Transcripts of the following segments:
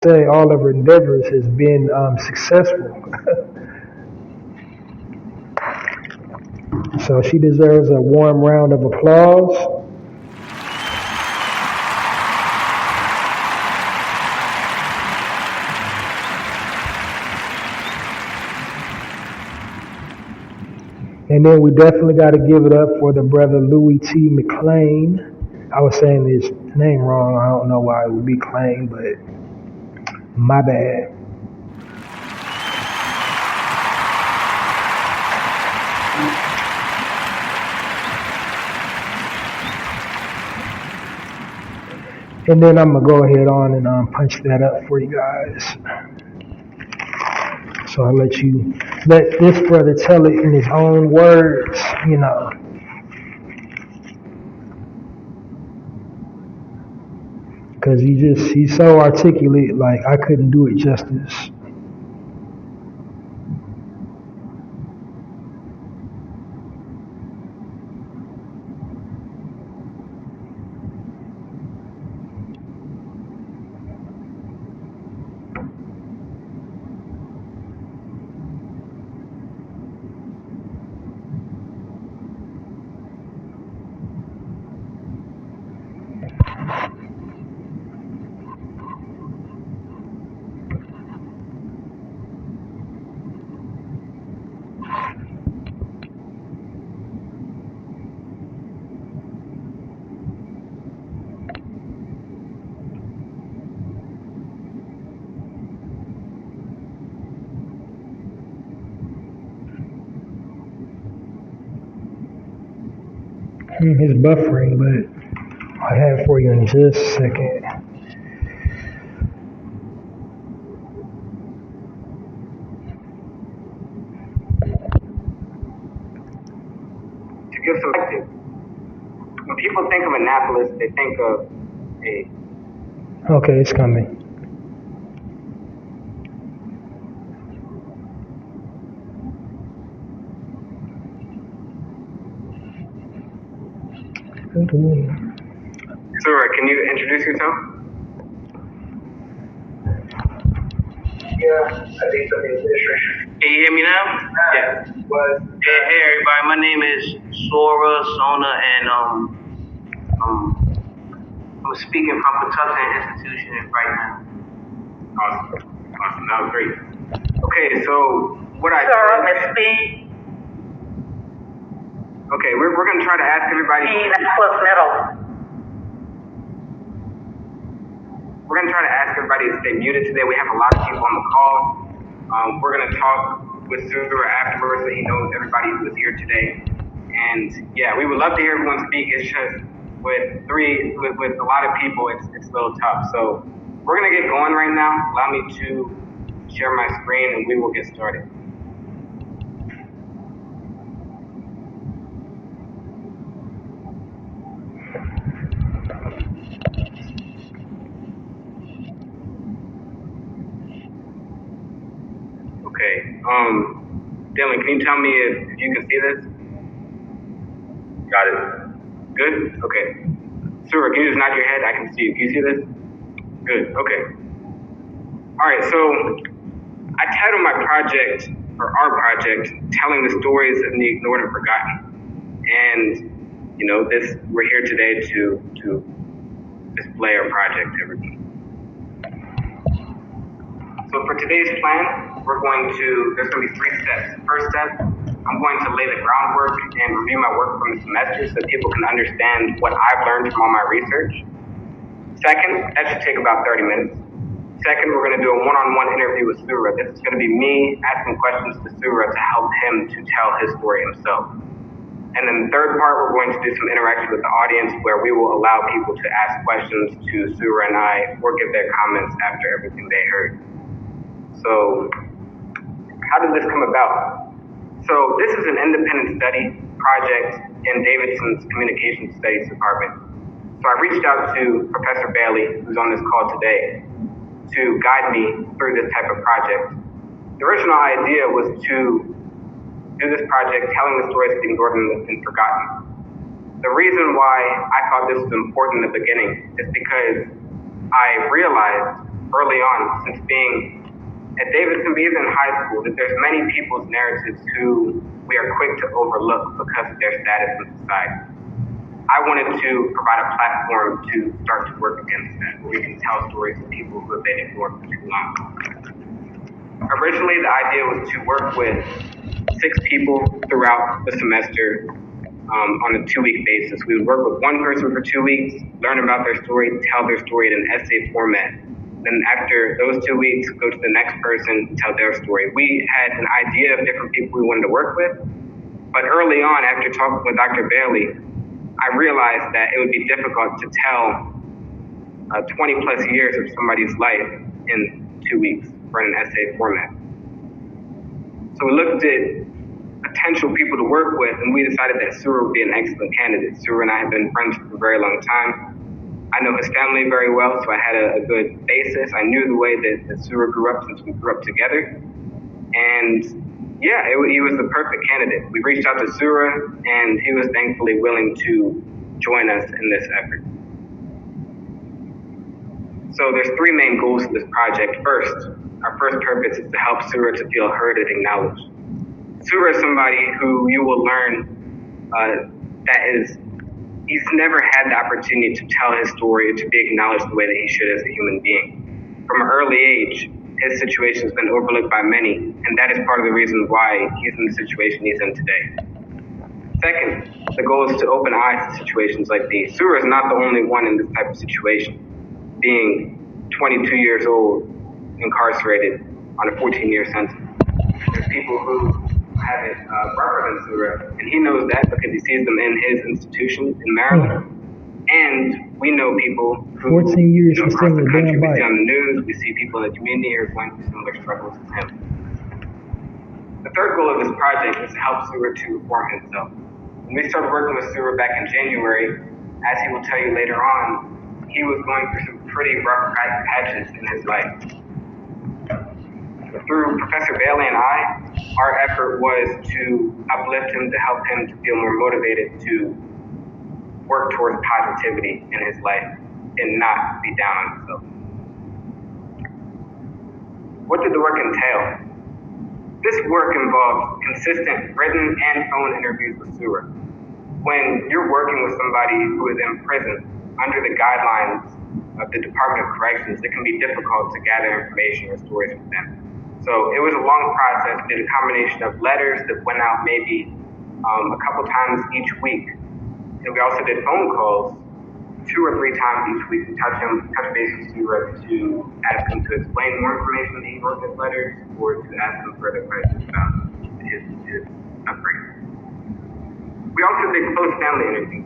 say all of her endeavors has been successful. So she deserves a warm round of applause. And then we definitely got to give it up for the brother Louis T. McLean. I was saying his name wrong. I don't know why it would be Clay, but my bad. And then I'm gonna go ahead on and punch that up for you guys. So I'll let this brother tell it in his own words, you know. Cause he's so articulate, like I couldn't do it justice. It's buffering, but I have it for you in just a second. To give some perspective, when people think of Annapolis, they think of a. Okay, it's coming. Sura, can you introduce yourself? Yeah, I think the administration. Can you hear me now? Yeah. Hey everybody, my name is Sora Sona, and I'm speaking from Patuxent Institution right now. Awesome, that was great. Okay, so what I Sir, Miss B. Okay, we're gonna try to ask everybody. Plus middle. We're gonna try to ask everybody to stay muted today. We have a lot of people on the call. We're gonna talk with Sura afterwards, so he knows everybody who is here today. And yeah, we would love to hear everyone speak. It's just with a lot of people, it's a little tough. So we're gonna get going right now. Allow me to share my screen, and we will get started. Okay. Dylan, can you tell me if you can see this? Got it. Good? Okay. Sura, can you just nod your head? I can see you. Can you see this? Good. Okay. All right. So I titled my project, or our project, Telling the Stories of the Ignored and Forgotten. And, you know, we're here today to display our project to everyone. So for today's plan, there's going to be 3 steps. First step, I'm going to lay the groundwork and review my work from the semester so people can understand what I've learned from all my research. Second, that should take about 30 minutes. Second, we're going to do a one-on-one interview with Sura. This is going to be me asking questions to Sura to help him to tell his story himself. And then the third part, we're going to do some interaction with the audience where we will allow people to ask questions to Sura and I or give their comments after everything they heard. So, how did this come about? So, this is an independent study project in Davidson's Communications Studies Department. So, I reached out to Professor Bailey, who's on this call today, to guide me through this type of project. The original idea was to do this project telling the stories of the ignored and forgotten. The reason why I thought this was important in the beginning is because I realized early on, since being at Davidson, but even in high school, that there's many people's narratives who we are quick to overlook because of their status in society. I wanted to provide a platform to start to work against that, where we can tell stories of people who have been ignored for too long. Originally, the idea was to work with 6 people throughout the semester on a 2-week basis. We would work with one person for 2 weeks, learn about their story, tell their story in an essay format. Then after those 2 weeks, go to the next person, tell their story. We had an idea of different people we wanted to work with, but early on, after talking with Dr. Bailey, I realized that it would be difficult to tell 20 plus years of somebody's life in 2 weeks for an essay format. So we looked at potential people to work with, and we decided that Surah would be an excellent candidate. Surah and I have been friends for a very long time. I know his family very well, so I had a good basis. I knew the way that Surah grew up since we grew up together. And yeah, he was the perfect candidate. We reached out to Surah, and he was thankfully willing to join us in this effort. So there's 3 main goals of this project. First, our first purpose is to help Surah to feel heard and acknowledged. Surah is somebody who you will learn he's never had the opportunity to tell his story, to be acknowledged the way that he should as a human being. From an early age, his situation has been overlooked by many, and that is part of the reason why he's in the situation he's in today. Second, the goal is to open eyes to situations like these. Surah is not the only one in this type of situation, being 22 years old, incarcerated on a 14-year sentence. There's people who haven't rougher than Surah, and he knows that because he sees them in his institution in Maryland. And we know people who 14 years across the country, we see on the news, we see people in the community who are going through similar struggles as him. The third goal of this project is to help Surah to reform himself. When we started working with Surah back in January, as he will tell you later on, he was going through some pretty rough patches in his life. Through Professor Bailey and I, our effort was to uplift him, to help him to feel more motivated to work towards positivity in his life and not be down on himself. What did the work entail? This work involved consistent written and phone interviews with Surah. When you're working with somebody who is in prison under the guidelines of the Department of Corrections, it can be difficult to gather information or stories from them. So it was a long process. We did a combination of letters that went out maybe a couple times each week. And we also did phone calls 2 or 3 times each week to touch base with Surah, to ask him to explain more information that he wrote in his letters, or to ask him further questions about his upbringing. We also did close family interviews.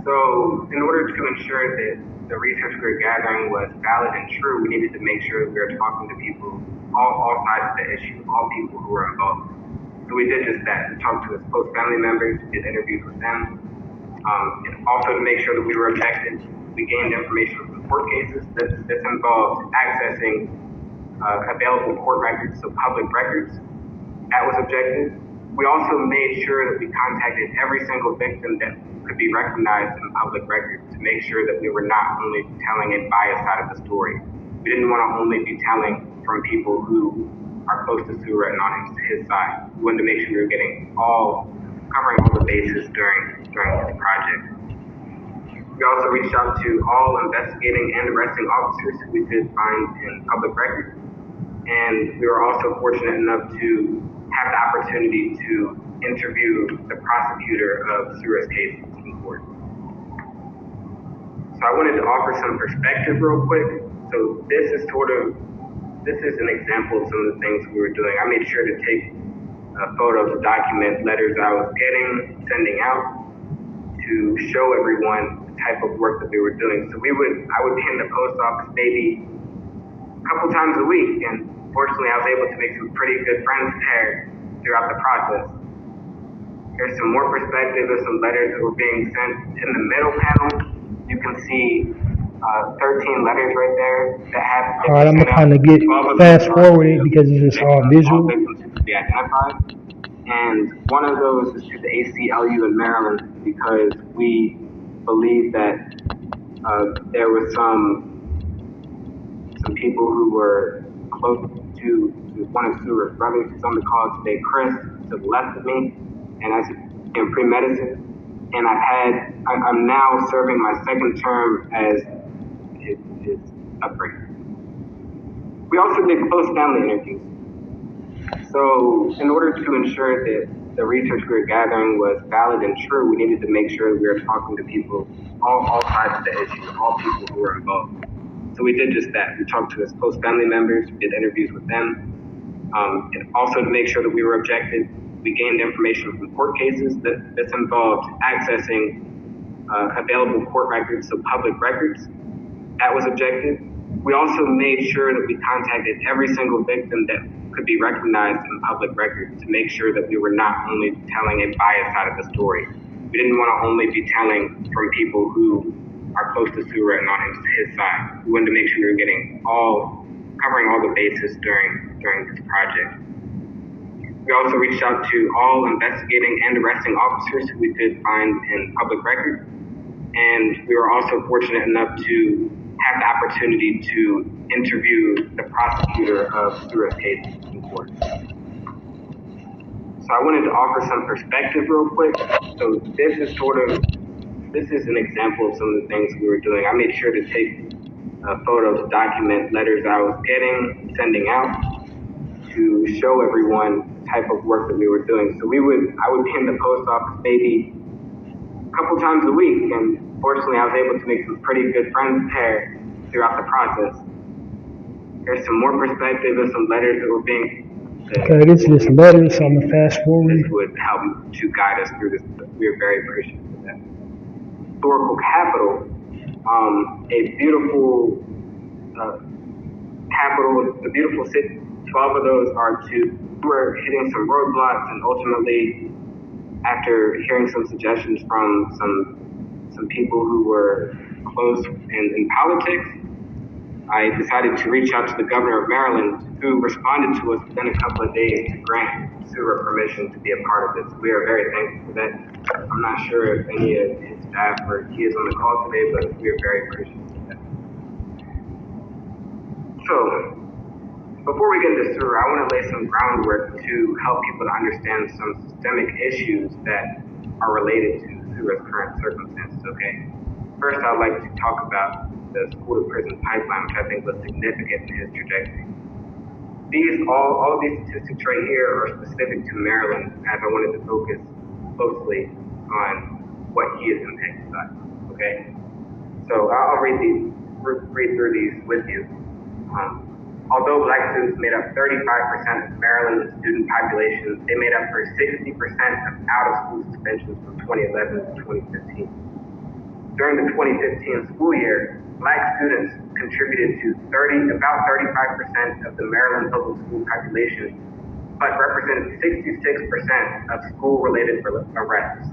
So in order to ensure that the research we were gathering was valid and true, we needed to make sure that we were talking to people, all sides of the issue, all people who were involved. So we did just that. We talked to his close family members, did interviews with them, and also to make sure that we were objective. We gained information from court cases. This involved accessing available court records, so public records. That was objective. We also made sure that we contacted every single victim that could be recognized in public records to make sure that we were not only telling a biased side of the story. We didn't want to only be telling from people who are close to Surah and on his side. We wanted to make sure we were covering all the bases during this project. We also reached out to all investigating and arresting officers who we could find in public records. And we were also fortunate enough to have the opportunity to interview the prosecutor of Surah's case in court. So I wanted to offer some perspective real quick. So this is an example of some of the things we were doing. I made sure to take photos to document letters I was sending out to show everyone the type of work that we were doing. So I would be in the post office maybe a couple times a week, and fortunately I was able to make some pretty good friends there throughout the process. Here's some more perspective of some letters that were being sent. In the middle panel, you can see 13 letters right there that have. All right, I'm gonna kind of get fast forwarded because it's just all visual. All victims who could be identified, and one of those is to the ACLU in Maryland because we believe that there was some some people who were close to one of Surah's brothers who's on the call today, Chris, to the left of me, and that's in pre-medicine. And I'm now serving my second term as his upbringing. We also did close family interviews. So in order to ensure that the research we were gathering was valid and true, we needed to make sure that we were talking to people, all sides of the issue, all people who were involved. So we did just that. We talked to his close family members, we did interviews with them. And also to make sure that we were objective, we gained information from court cases that's involved accessing available court records, so public records. That was objective. We also made sure that we contacted every single victim that could be recognized in public records to make sure that we were not only telling a biased side of the story. We didn't want to only be telling from people who are close to Surah and on his side. We wanted to make sure we were covering all the bases during this project. We also reached out to all investigating and arresting officers who we could find in public record. And we were also fortunate enough to have the opportunity to interview the prosecutor of Surah's case in court. So I wanted to offer some perspective real quick. So this is an example of some of the things we were doing. I made sure to take photos to document letters I was sending out to show everyone the type of work that we were doing. So I would be in the post office maybe a couple times a week, and fortunately I was able to make some pretty good friends there throughout the process. There's some more perspective of some letters that were being Okay, this is just letters, so I'm gonna fast forward. This would help to guide us through this. We are very appreciative of that. Historical capital, a beautiful capital, a beautiful city. 12 of those we're hitting some roadblocks, and ultimately, after hearing some suggestions from some people who were close in politics, I decided to reach out to the governor of Maryland, who responded to us within a couple of days to grant Surah permission to be a part of this. We are very thankful for that. I'm not sure if any of his staff or he is on the call today, but we are very appreciative of that. So, before we get into Surah, I want to lay some groundwork to help people to understand some systemic issues that are related to Surah's current circumstances, okay? First, I'd like to talk about the school-to-prison pipeline, which I think was significant in his trajectory. All of these statistics right here are specific to Maryland, as I wanted to focus closely on what he is impacted by, okay? So I'll read through these with you. Although Black students made up 35% of Maryland's student population, they made up for 60% of out-of-school suspensions from 2011 to 2015. During the 2015 school year, Black students contributed to about 35% of the Maryland public school population, but represented 66% of school-related arrests.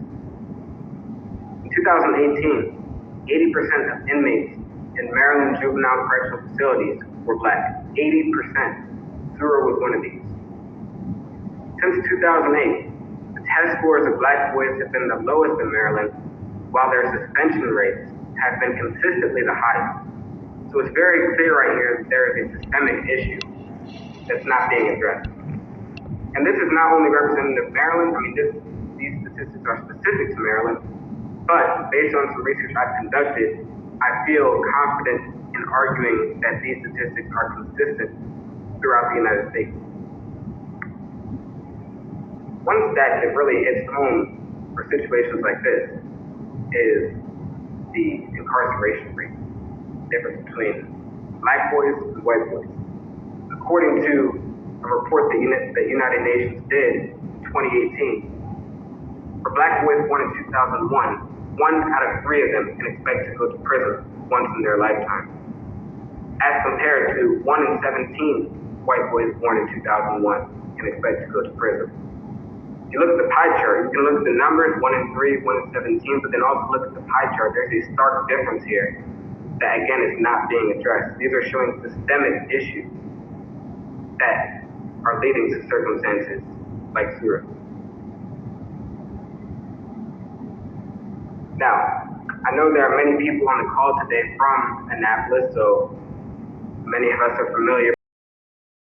In 2018, 80% of inmates in Maryland juvenile correctional facilities were Black. 80%. Surah was one of these. Since 2008, the test scores of Black boys have been the lowest in Maryland, while their suspension rates have been consistently the highest. So it's very clear right here that there is a systemic issue that's not being addressed. And this is not only representative of Maryland. I mean, these statistics are specific to Maryland, but based on some research I've conducted, I feel confident in arguing that these statistics are consistent throughout the United States. One stat that really hits home for situations like this is the incarceration rate, difference between Black boys and white boys. According to a report that the United Nations did in 2018, for Black boys born in 2001, 1 out of 3 of them can expect to go to prison once in their lifetime, as compared to 1 in 17 white boys born in 2001 can expect to go to prison. You look at the pie chart, you can look at the numbers, 1 in 3, 1 in 17, but then also look at the pie chart. There's a stark difference here that, again, is not being addressed. These are showing systemic issues that are leading to circumstances like Surah. Now, I know there are many people on the call today from Annapolis, so Many of us are familiar